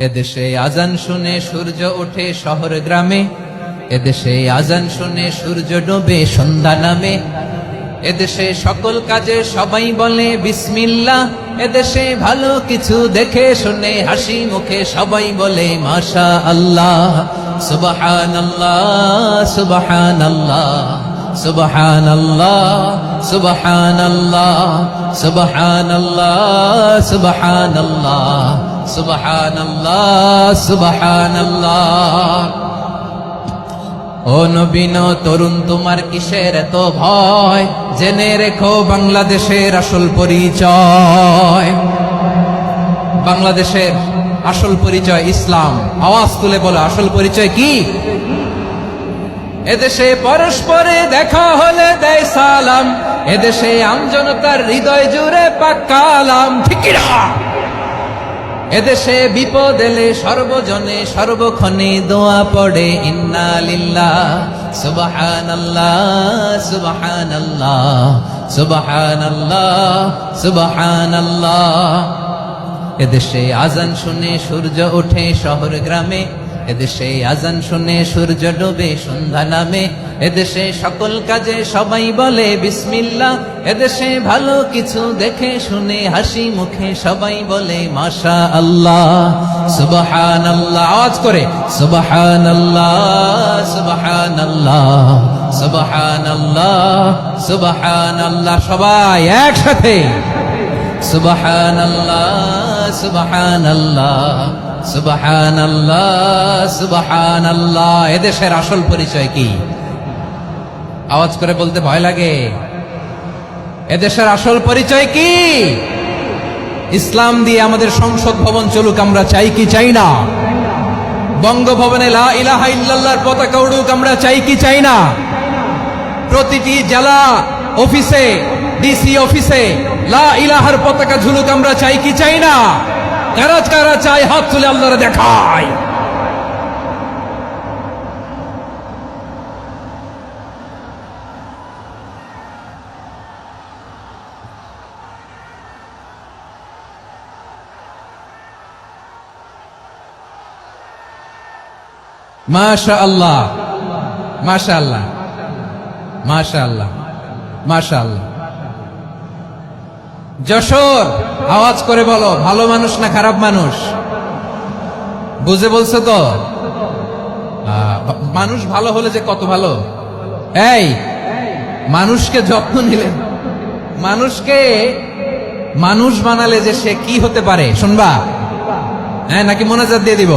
এদেশে আজান শুনে সূর্য ওঠে শহর গ্রামে, এদেশে আজান শুনে সূর্য ডোবে সন্ধ্যা নামে। এদেশে সকল কাজে সবাই বলে বিসমিল্লাহ, এদেশে ভালো কিছু দেখে শুনে হাসি মুখে সবাই বলে মাশা আল্লাহ। সুবহানাল্লাহ সুবহানাল্লাহ সুবহানাল্লাহ সুবহানাল্লাহ সুবহানাল্লাহ সুবহানাল্লাহ সুবহানাল্লাহ সুবহানাল্লাহ। ও নবীন তরুণ তোমার কিসের এত ভয়, জেনে রেখো বাংলাদেশের আসল পরিচয়। বাংলাদেশের আসল পরিচয় ইসলাম। আওয়াজ তুলে বলো আসল পরিচয় কি? এদেশে পরস্পরে দেখা হলে দেয় সালাম, এদেশে আমজনতার হৃদয় জুড়ে পাক্কা আলাম। ঠিক না? এদেশে বিপদ এলে সর্বজনে সর্বক্ষণে দোয়া পড়ে ইন্না লিল্লাহ সুবহানাল্লাহ সুবহানাল্লাহ সুবহানাল্লাহ সুবহানাল্লাহ। এদেশে আজান শুনে সূর্য ওঠে শহর গ্রামে, এদেশে আজান শুনে সূর্য ডোবে সন্ধ্যা নামে। এদেশে সকল কাজে সবাই বলে বিসমিল্লাহ, এদেশে ভালো কিছু দেখে শুনে হাসি মুখে সবাই বলে মাশা আল্লাহ। সুবহানাল্লাহ, আওয়াজ করে সুবহানাল্লাহ সুবহানাল্লাহ সুবহানাল্লাহ সুবহানাল্লাহ। সবাই একসাথে সুবহানাল্লাহ সুবহানাল্লাহ সুবহানাল্লাহ সুবহানাল্লাহ। এদেশের আসল পরিচয় কি? আওয়াজ করে বলতে ভয় লাগে। এদেশের আসল পরিচয় কি? ইসলাম দিয়ে আমাদের সংসদ ভবন চলুক, আমরা চাই কি চাই না? বঙ্গভবনে লা ইলাহা ইল্লাল্লাহর পতাকা উড়ুক, আমরা চাই কি চাই না? প্রতিটি জেলা অফিসে, ডিসি অফিসে লা ইলাহার পতাকা ঝুলুক, আমরা চাই কি চাই না? কারা কারা চাই হাত তুলে আল্লাহরে দেখায়। মাশাআল্লাহ মাশাআল্লাহ মাশাআল্লাহ মাশাআল্লাহ। যশোর, আওয়াজ করে বলো ভালো মানুষ না খারাপ মানুষ? বুঝে বলছো তো? মানুষ ভালো হলে যে কত ভালো। এই মানুষকে যত্ন নিলে, মানুষকে মানুষ বানালে যে সে কি হতে পারে শুনবা? হ্যাঁ, নাকি মোনাজাত দিয়ে দিব?